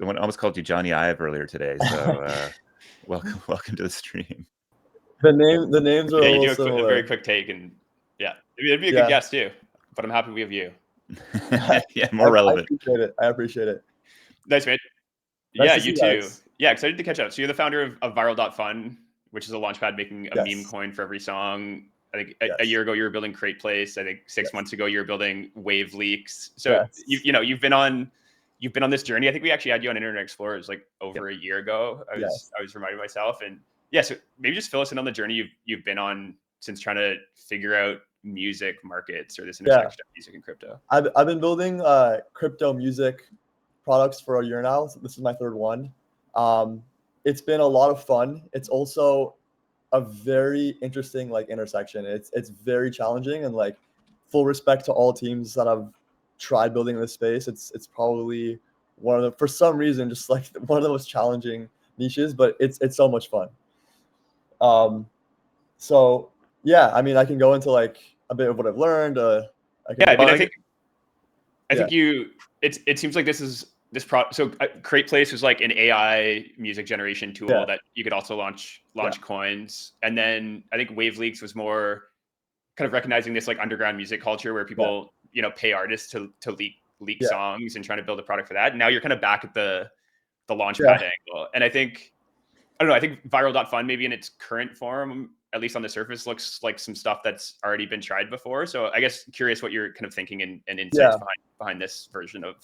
The one almost called you Johnny Ive earlier today. So welcome to the stream. The names are Yeah, a you little do a similar. very quick take, and yeah, it'd be a good Yeah. guess too. But I'm happy we have you. Yeah, more relevant. I appreciate it. Nice, man. Nice Yeah, to see you you too. guys. Yeah, excited to catch up. So you're the founder of viral.fun, which is a launchpad making a Yes. meme coin for every song. I think Yes. a year ago you were building Crate Place. I think 6 months ago you were building Wave Leaks. So Yes. you've been on this journey. I think we actually had you on Internet Explorers like over a year ago. I was reminding myself, and yeah. So maybe just fill us in on the journey you've been on since trying to figure out music markets or this intersection of music and crypto. I've been building crypto music products for a year now. So this is my third one. It's been a lot of fun. It's also a very interesting like intersection. It's very challenging, and like full respect to all teams that have tried building in this space. It's probably one of the, for some reason, just like one of the most challenging niches, but it's so much fun. So yeah, I mean, I can go into like a bit of what I've learned. I think it seems like so Crate Place was like an AI music generation tool that you could also launch coins. And then I think Wave Leaks was more kind of recognizing this like underground music culture where people, pay artists to leak songs and trying to build a product for that. And now you're kind of back at the launchpad angle. And I think viral.fun maybe in its current form, at least on the surface, looks like some stuff that's already been tried before. So I guess curious what you're kind of thinking and insights behind this version of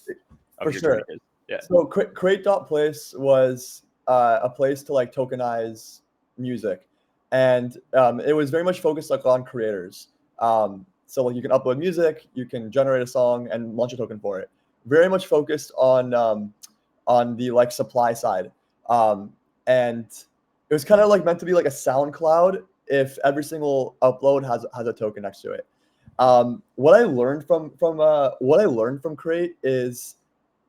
for your sure. journey. Yeah. So Crate.place was a place to like tokenize music, and it was very much focused like on creators. So like you can upload music, you can generate a song and launch a token for it. Very much focused on the like supply side, and it was kind of like meant to be like a SoundCloud if every single upload has a token next to it. What I learned from Crate is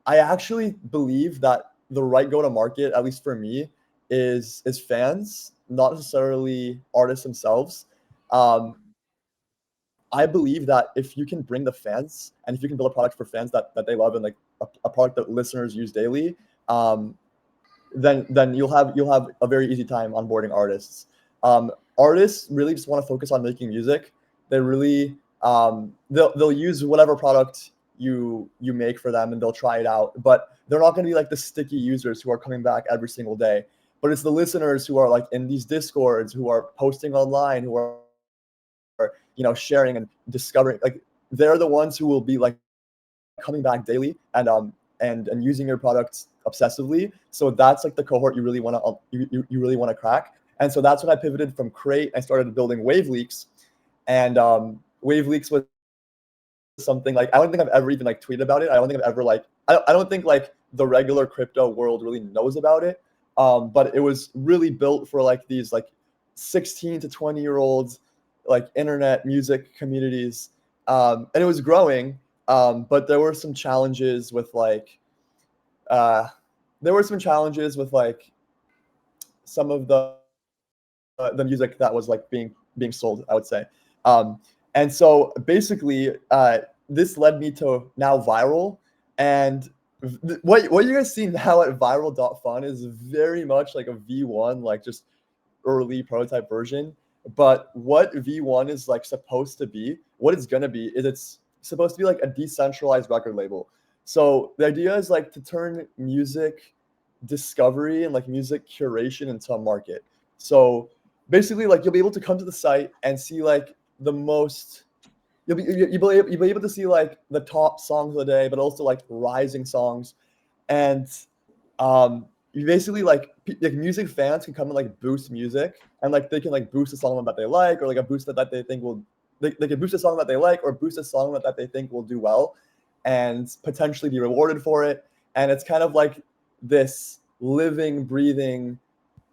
I actually believe that the right go-to-market, at least for me, is fans, not necessarily artists themselves. I believe that if you can bring the fans and if you can build a product for fans that they love and like a product that listeners use daily, then you'll have a very easy time onboarding artists. Artists really just want to focus on making music. They really they'll use whatever product you make for them and they'll try it out, but they're not going to be like the sticky users who are coming back every single day. But it's the listeners who are like in these discords, who are posting online, who are sharing and discovering, like they're the ones who will be like coming back daily and using your products obsessively. So that's like the cohort you really want to you really want to crack. And so that's when I pivoted from Crate. I started building Wave Leaks, and Wave Leaks was something like I don't think I've ever even like tweeted about it. I don't think I've ever like I don't think like the regular crypto world really knows about it. But it was really built for like these like 16 to 20-year-olds like internet music communities, and it was growing. But there were some challenges with like some of the music that was like being sold, I would say. And so basically, this led me to now Viral. And what you guys see now at viral.fun is very much like a V1, like just early prototype version. But what V1 is like supposed to be, what it's going to be, is it's supposed to be like a decentralized record label. So the idea is like to turn music discovery and like music curation into a market. So basically, like you'll be able to come to the site and see like the most, you'll be able to see like the top songs of the day, but also like rising songs. And you basically like music fans can come and like boost music, and like they can like boost a song that they like, or like a boost that they think will, they can boost a song that they like or boost a song that they think will do well and potentially be rewarded for it. And it's kind of like this living, breathing,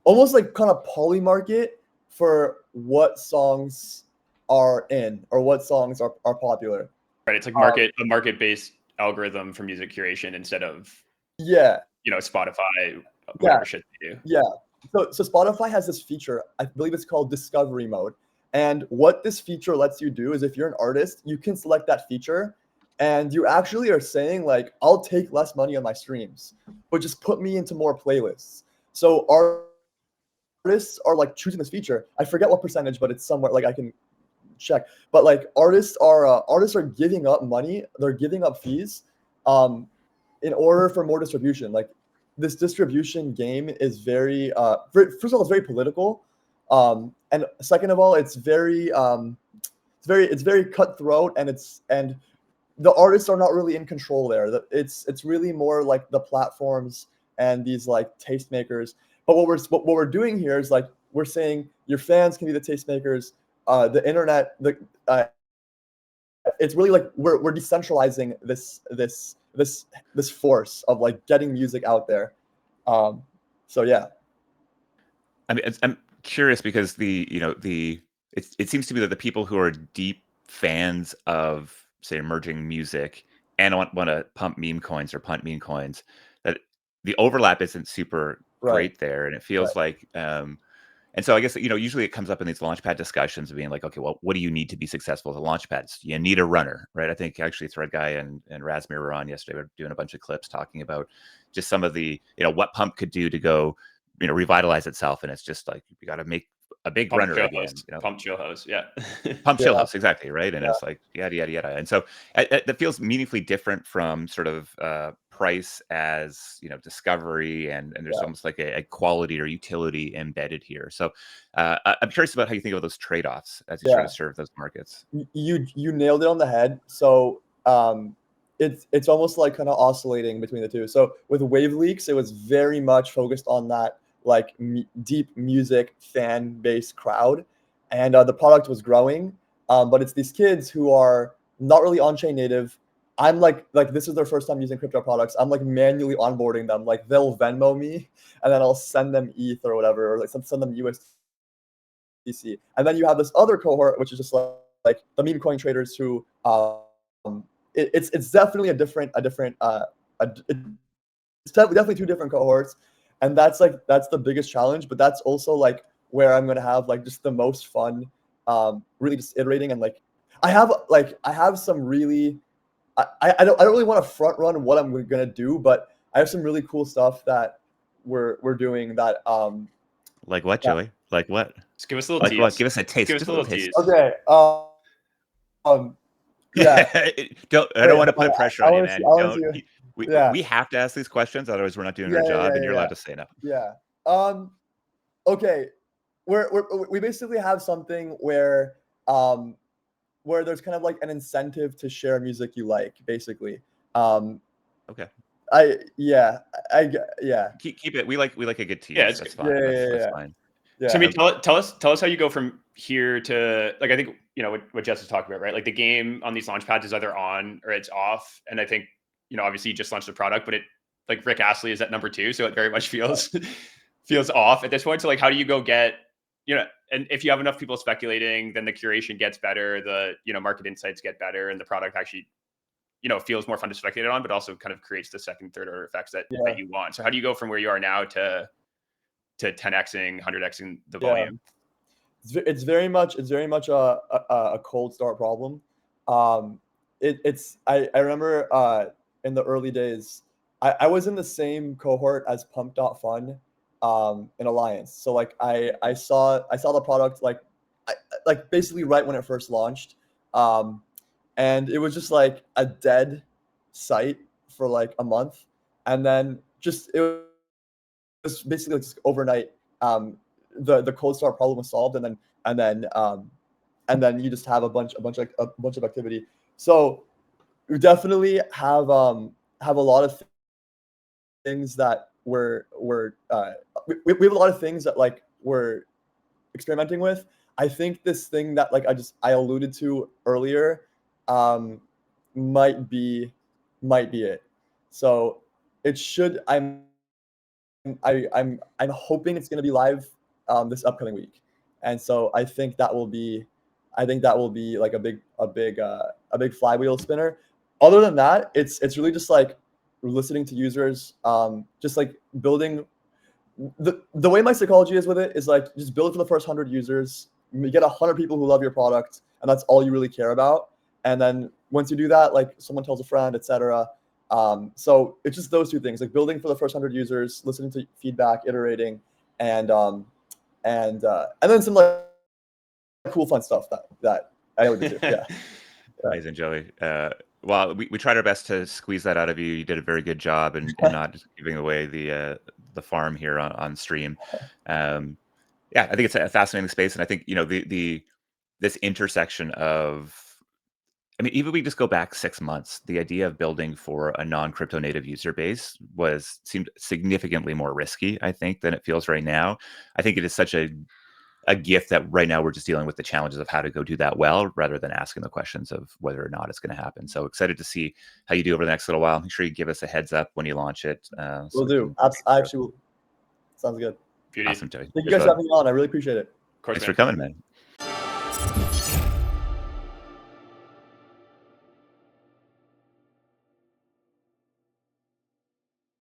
almost like kind of poly market for what songs are in or what songs are popular. Right. It's like a market-based algorithm for music curation instead of Spotify, whatever shit they do. Yeah. So Spotify has this feature, I believe it's called discovery mode. And what this feature lets you do is if you're an artist, you can select that feature and you actually are saying like, I'll take less money on my streams, but just put me into more playlists. So artists are like choosing this feature. I forget what percentage, but it's somewhere like I can check. But like artists are giving up money. They're giving up fees, in order for more distribution. Like this distribution game is very first of all, it's very political, and second of all, it's very cutthroat, and the artists are not really in control there. It's really more like the platforms and these like tastemakers. But what we're doing here is like we're saying your fans can be the tastemakers. The internet, it's really like we're decentralizing this force of like getting music out there. So yeah. I mean, I'm curious because it seems to me that the people who are deep fans of, say, emerging music and want to pump meme coins or punt meme coins, that the overlap isn't super Right. great there, and it Right. feels like and so I guess usually it comes up in these launchpad discussions of being like, okay, well, what do you need to be successful as a launchpad? You need a runner, right? I think actually Thread Guy and Razmir were on yesterday. We were doing a bunch of clips talking about just some of the what Pump could do to go revitalize itself, and it's just like you got to make a big Pump runner chill again. host. Pump chill host. Yeah. Pump Yeah. chill house, exactly, right? And Yeah. it's like yada yada yada. And so that feels meaningfully different from sort of price as discovery, and there's Yeah. almost like a quality or utility embedded here. So I'm curious about how you think about those trade-offs as you try Yeah. to serve those markets. You nailed it on the head. So it's almost like kind of oscillating between the two. So with WaveLeaks, it was very much focused on that like deep music fan base crowd, and the product was growing. But it's these kids who are not really on-chain native. I'm like this is their first time using crypto products. I'm like manually onboarding them. Like they'll Venmo me, and then I'll send them ETH or whatever, or like send them USDC. And then you have this other cohort, which is just like the meme coin traders who it's definitely it's definitely two different cohorts, and that's the biggest challenge. But that's also like where I'm gonna have like just the most fun, really just iterating. And like I have some really I don't really want to front run what I'm gonna do, but I have some really cool stuff that we're doing that Like what, Joey? Like what? Just give us a little Like tease. what? Give us a taste. Give us Just a a little little taste. tease. okay. Yeah. I don't want to put pressure on you, man. I wanna Don't. see. Yeah. We have to ask these questions, otherwise we're not doing Yeah, our yeah, job, yeah, and you're yeah, allowed to say no. yeah. Okay. We basically have something where there's kind of like an incentive to share music you like, basically. Okay. Yeah. Keep it. We like a good tease. Yeah, it's That's good. fine. Yeah. That's fine. Yeah. So I mean, tell us how you go from here to like I think what Jess was talking about, right? Like the game on these launch pads is either on or it's off, and I think obviously you just launched the product, but it like Rick Astley is at number 2, so it very much feels feels off at this point. So like, how do you go get and if you have enough people speculating, then the curation gets better, the market insights get better, and the product actually feels more fun to speculate on, but also kind of creates the second, third order effects that you want. So how do you go from where you are now to 10xing, 100xing the volume? It's very much a cold start problem. I remember in the early days, I was in the same cohort as pump.fun in Alliance. So like I saw the product like basically right when it first launched. And it was just like a dead site for like a month, and then it was basically just overnight. The cold start problem was solved, and then you just have a bunch of activity. So we definitely have a lot of things that we have a lot of things that like we're experimenting with. I think this thing that like I alluded to earlier might be it. So it should. I'm hoping it's going to be live this upcoming week, and so I think that will be like a big flywheel spinner. Other than that, it's really just like listening to users, just like building. The way my psychology is with it is like just build it for the first 100 users. You get 100 people who love your product, and that's all you really care about. And then once you do that, like someone tells a friend, etc. So it's just those two things, like building for the first 100 users, listening to feedback, iterating, and then some like cool fun stuff that I would do. Yeah. Amazing, Joey. Well, we tried our best to squeeze that out of you. You did a very good job and not just giving away the farm here on stream. Yeah, I think it's a fascinating space, and I think this intersection of, I mean, even if we just go back 6 months, the idea of building for a non-crypto native user base seemed significantly more risky, I think, than it feels right now. I think it is such a gift that right now we're just dealing with the challenges of how to go do that well, rather than asking the questions of whether or not it's going to happen. So excited to see how you do over the next little while. Make sure you give us a heads up when you launch it. We'll do. I actually will. Sounds good. Beauty. Awesome, Joey. Thank you guys for having me on. I really appreciate it. Of course, Thanks for coming, man.